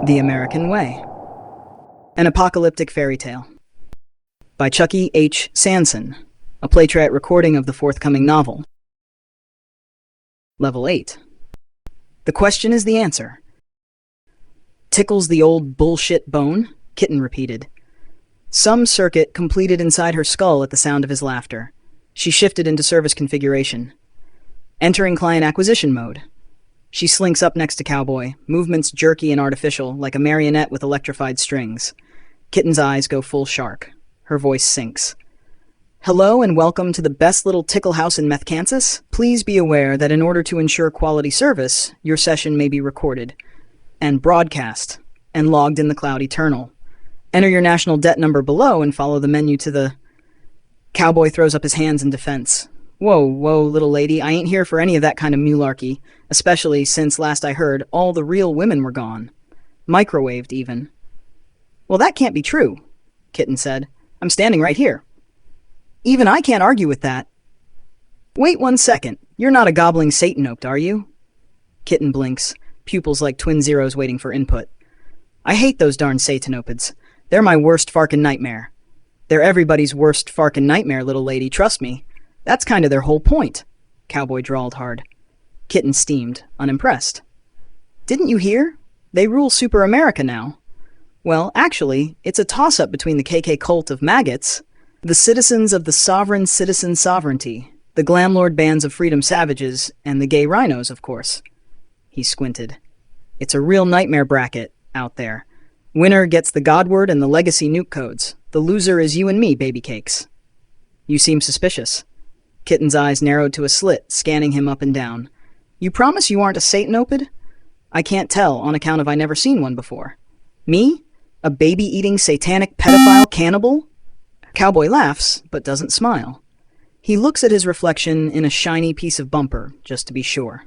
The American Way. An Apocalyptic Fairy Tale. By Chucky H. Sanson. A Playtrite recording of the forthcoming novel. Level 8. The question is the answer. Tickles the old bullshit bone? Kitten repeated. Some circuit completed inside her skull at the sound of his laughter. She shifted into service configuration. Entering client acquisition mode. She slinks up next to Cowboy, movements jerky and artificial, like a marionette with electrified strings. Kitten's eyes go full shark. Her voice sinks. Hello and welcome to the best little tickle house in Meth, Kansas. Please be aware that in order to ensure quality service, your session may be recorded and broadcast and logged in the cloud eternal. Enter your national debt number below and follow the menu to the... Cowboy throws up his hands in defense. Whoa, little lady, I ain't here for any of that kind of mularky, especially since last I heard all the real women were gone. Microwaved, even. Well, that can't be true, Kitten said. I'm standing right here. Even I can't argue with that. Wait 1 second. You're not a gobbling Satanope, are you? Kitten blinks, pupils like twin zeros waiting for input. I hate those darn Satanopids. They're my worst farkin' nightmare. They're everybody's worst farkin' nightmare, little lady, trust me. That's kind of their whole point, Cowboy drawled hard. Kitten steamed, unimpressed. Didn't you hear? They rule Super America now. Well, actually, it's a toss-up between the KK cult of maggots, the citizens of the sovereign citizen sovereignty, the glamlord bands of freedom savages, and the gay rhinos, of course. He squinted. It's a real nightmare bracket out there. Winner gets the Godward and the legacy nuke codes. The loser is you and me, baby cakes. You seem suspicious. Kitten's eyes narrowed to a slit, scanning him up and down. You promise you aren't a Satanopid? I can't tell, on account of I never seen one before. Me? A baby-eating satanic pedophile cannibal? Cowboy laughs, but doesn't smile. He looks at his reflection in a shiny piece of bumper, just to be sure.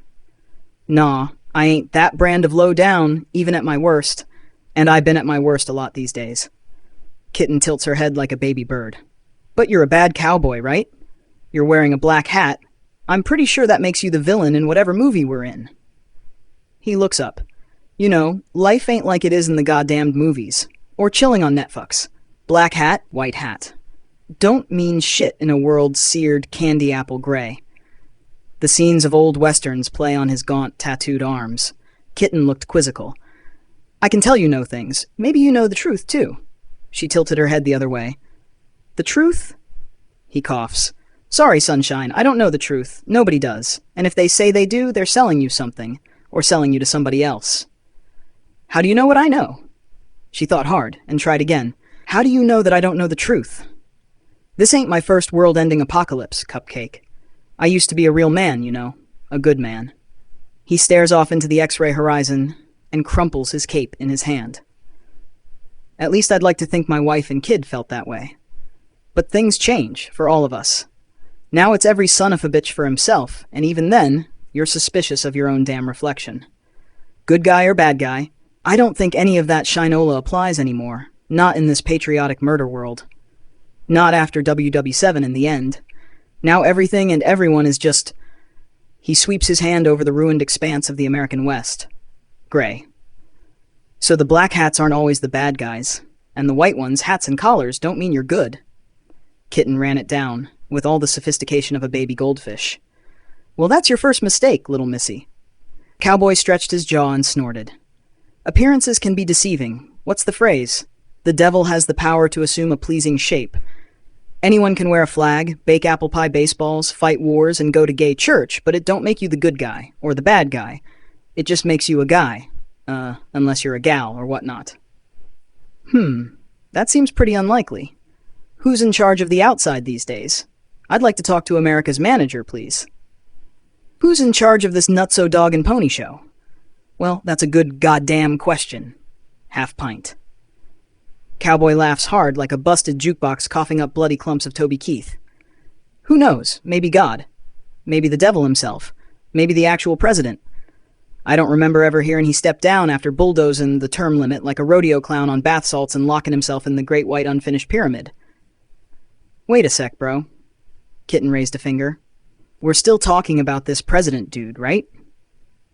Nah, I ain't that brand of low down, even at my worst. And I've been at my worst a lot these days. Kitten tilts her head like a baby bird. But you're a bad cowboy, right? You're wearing a black hat. I'm pretty sure that makes you the villain in whatever movie we're in. He looks up. You know, life ain't like it is in the goddamned movies. Or chilling on Netflix. Black hat, white hat. Don't mean shit in a world seared candy apple gray. The scenes of old westerns play on his gaunt, tattooed arms. Kitten looked quizzical. I can tell you know things. Maybe you know the truth, too. She tilted her head the other way. The truth? He coughs. Sorry, sunshine, I don't know the truth. Nobody does. And if they say they do, they're selling you something. Or selling you to somebody else. How do you know what I know? She thought hard, and tried again. How do you know that I don't know the truth? This ain't my first world-ending apocalypse, Cupcake. I used to be a real man, you know. A good man. He stares off into the X-ray horizon and crumples his cape in his hand. At least I'd like to think my wife and kid felt that way. But things change, for all of us. Now it's every son of a bitch for himself, and even then, you're suspicious of your own damn reflection. Good guy or bad guy, I don't think any of that shinola applies anymore. Not in this patriotic murder world. Not after WW7 in the end. Now everything and everyone is just... He sweeps his hand over the ruined expanse of the American West. Gray. So the black hats aren't always the bad guys, and the white ones, hats and collars, don't mean you're good. Kitten ran it down, with all the sophistication of a baby goldfish. Well, that's your first mistake, little missy. Cowboy stretched his jaw and snorted. Appearances can be deceiving. What's the phrase? The devil has the power to assume a pleasing shape. Anyone can wear a flag, bake apple pie baseballs, fight wars, and go to gay church, but it don't make you the good guy, or the bad guy. It just makes you a guy. Unless you're a gal or whatnot. That seems pretty unlikely. Who's in charge of the outside these days? I'd like to talk to America's manager, please. Who's in charge of this nutso dog and pony show? Well, that's a good goddamn question. Half pint. Cowboy laughs hard like a busted jukebox coughing up bloody clumps of Toby Keith. Who knows? Maybe God. Maybe the devil himself. Maybe the actual president. I don't remember ever hearing he stepped down after bulldozing the term limit like a rodeo clown on bath salts and locking himself in the great white unfinished pyramid. Wait a sec, bro. Kitten raised a finger. We're still talking about this president dude, right?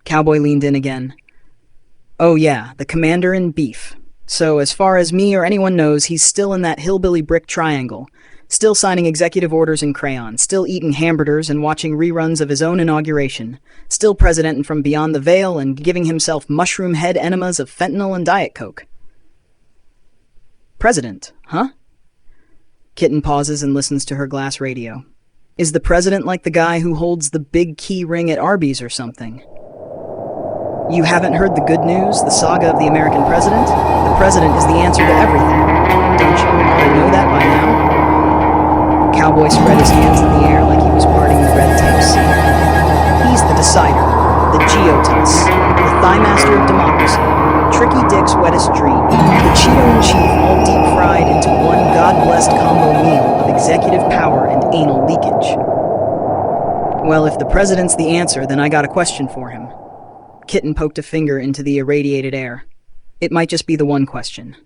Cowboy leaned in again. Oh yeah, the commander-in-chief. So as far as me or anyone knows, he's still in that hillbilly brick triangle. Still signing executive orders in crayon, still eating hamburgers and watching reruns of his own inauguration, still president from beyond the veil and giving himself mushroom head enemas of fentanyl and Diet Coke. President, huh? Kitten pauses and listens to her glass radio. Is the president like the guy who holds the big key ring at Arby's or something? You haven't heard the good news, the saga of the American president? The president is the answer to everything. Don't you ought to know that by now? Cowboy spread his hands in the air like he was parting the red tape sea. He's the decider, the geotus, the thigh master of democracy, Tricky Dick's wettest dream, the Cheeto-in-Chief all deep-fried into one God-blessed combo meal of executive power and anal leakage. Well, if the president's the answer, then I got a question for him. Kitten poked a finger into the irradiated air. It might just be the one question.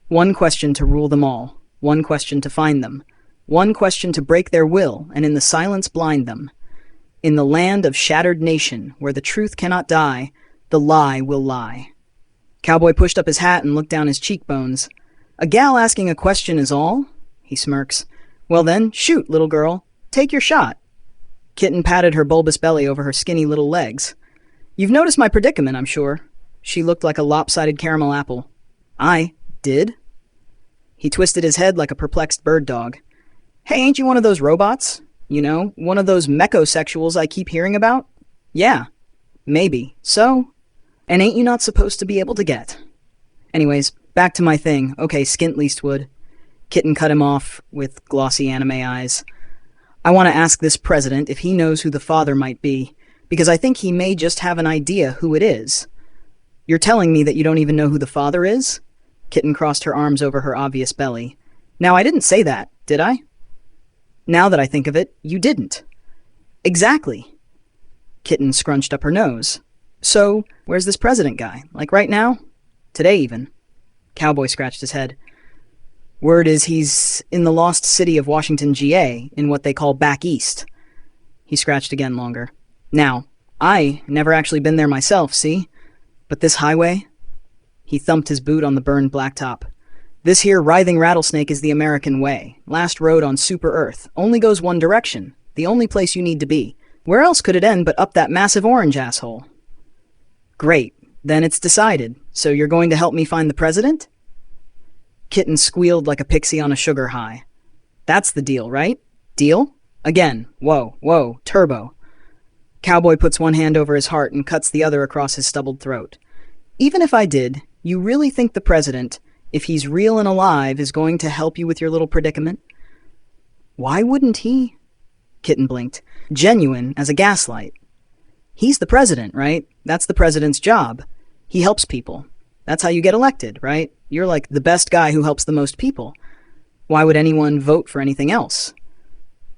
One question to rule them all. One question to find them. One question to break their will and in the silence blind them. In the land of shattered nation, where the truth cannot die, the lie will lie. Cowboy pushed up his hat and looked down his cheekbones. A gal asking a question is all? He smirks. Well then, shoot, little girl. Take your shot. Kitten patted her bulbous belly over her skinny little legs. You've noticed my predicament, I'm sure. She looked like a lopsided caramel apple. I did? He twisted his head like a perplexed bird dog. Hey, ain't you one of those robots? You know, one of those mechosexuals I keep hearing about? Yeah, maybe. So? And ain't you not supposed to be able to get? Anyways, back to my thing. Okay, skint leastwood. Kitten cut him off with glossy anime eyes. I want to ask this president if he knows who the father might be, because I think he may just have an idea who it is. You're telling me that you don't even know who the father is? Kitten crossed her arms over her obvious belly. Now, I didn't say that, did I? Now that I think of it, you didn't. Exactly. Kitten scrunched up her nose. So, where's this president guy? Like right now? Today even. Cowboy scratched his head. Word is he's in the lost city of Washington, GA, in what they call back east. He scratched again longer. Now, I never actually been there myself, see? But this highway? He thumped his boot on the burned blacktop. This here writhing rattlesnake is the American way. Last road on Super Earth. Only goes one direction. The only place you need to be. Where else could it end but up that massive orange asshole? Great. Then it's decided. So you're going to help me find the president? Kitten squealed like a pixie on a sugar high. That's the deal, right? Deal? Again. Whoa, turbo. Cowboy puts one hand over his heart and cuts the other across his stubbled throat. Even if I did, you really think the president, if he's real and alive, is going to help you with your little predicament? Why wouldn't he? Kitten blinked. Genuine as a gaslight. He's the president, right? That's the president's job. He helps people. That's how you get elected, right? You're like the best guy who helps the most people. Why would anyone vote for anything else?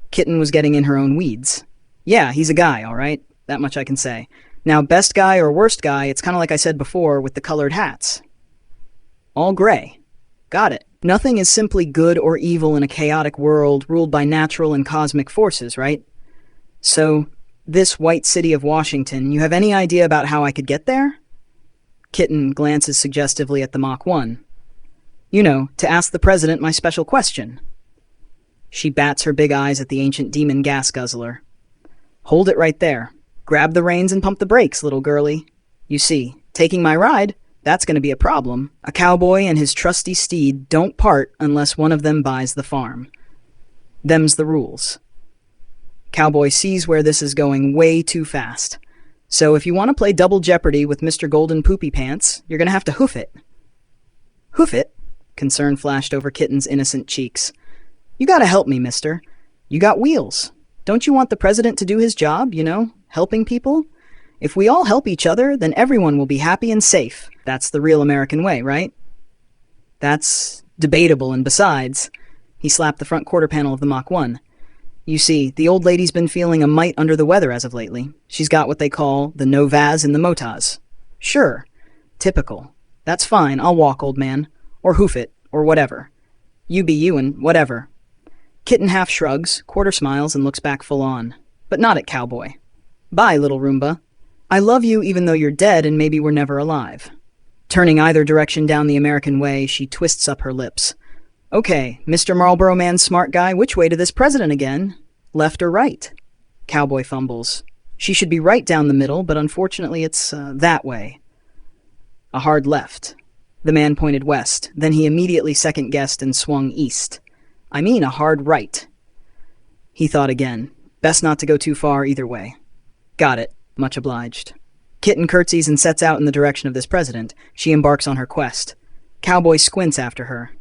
Kitten was getting in her own weeds. Yeah, he's a guy, all right? That much I can say. Now, best guy or worst guy, it's kind of like I said before with the colored hats. All gray. Got it. Nothing is simply good or evil in a chaotic world ruled by natural and cosmic forces, right? So, this white city of Washington, you have any idea about how I could get there? Kitten glances suggestively at the Mach 1. You know, to ask the president my special question. She bats her big eyes at the ancient demon gas guzzler. Hold it right there. Grab the reins and pump the brakes, little girlie. You see, taking my ride, that's going to be a problem. A cowboy and his trusty steed don't part unless one of them buys the farm. Them's the rules. Cowboy sees where this is going way too fast. So if you want to play double jeopardy with Mr. Golden Poopy Pants, you're going to have to hoof it. Hoof it? Concern flashed over Kitten's innocent cheeks. You gotta help me, mister. You got wheels. Don't you want the president to do his job, you know, helping people? If we all help each other, then everyone will be happy and safe. That's the real American way, right? That's debatable, and besides, he slapped the front quarter panel of the Mach 1. You see, the old lady's been feeling a mite under the weather as of lately. She's got what they call the no-vaz in the motaz. Sure. Typical. That's fine, I'll walk, old man. Or hoof it, or whatever. You be you and whatever. Kitten half shrugs, quarter smiles, and looks back full on. But not at Cowboy. Bye, little Roomba. I love you even though you're dead and maybe we're never alive. Turning either direction down the American way, she twists up her lips. Okay, Mr. Marlboro Man smart guy, which way to this president again? Left or right? Cowboy fumbles. She should be right down the middle, but unfortunately it's that way. A hard left. The man pointed west, then he immediately second-guessed and swung east. I mean a hard right. He thought again. Best not to go too far either way. Got it. Much obliged. Kitten curtsies and sets out in the direction of this president. She embarks on her quest. Cowboy squints after her.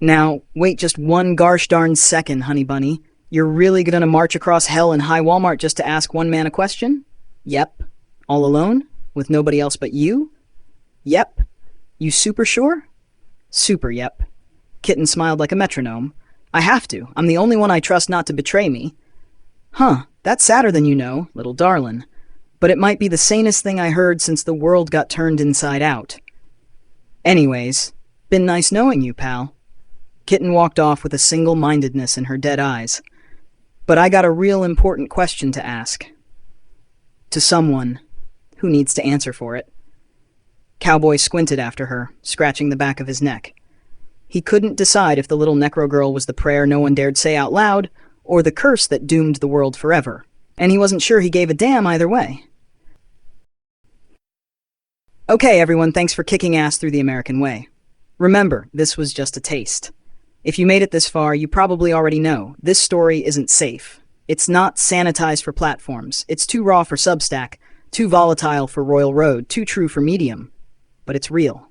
Now, wait just one gosh darn second, honey bunny. You're really gonna march across hell in high Walmart just to ask one man a question? Yep. All alone? With nobody else but you? Yep. You super sure? Super, yep. Kitten smiled like a metronome. I have to. I'm the only one I trust not to betray me. Huh, that's sadder than you know, little darlin'. But it might be the sanest thing I heard since the world got turned inside out. Anyways, been nice knowing you, pal. Kitten walked off with a single-mindedness in her dead eyes. But I got a real important question to ask. To someone who needs to answer for it. Cowboy squinted after her, scratching the back of his neck. He couldn't decide if the little necro girl was the prayer no one dared say out loud, or the curse that doomed the world forever. And he wasn't sure he gave a damn either way. Okay, everyone, thanks for kicking ass through the American way. Remember, this was just a taste. If you made it this far, you probably already know, this story isn't safe. It's not sanitized for platforms. It's too raw for Substack, too volatile for Royal Road, too true for Medium. But it's real.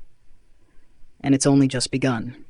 And it's only just begun.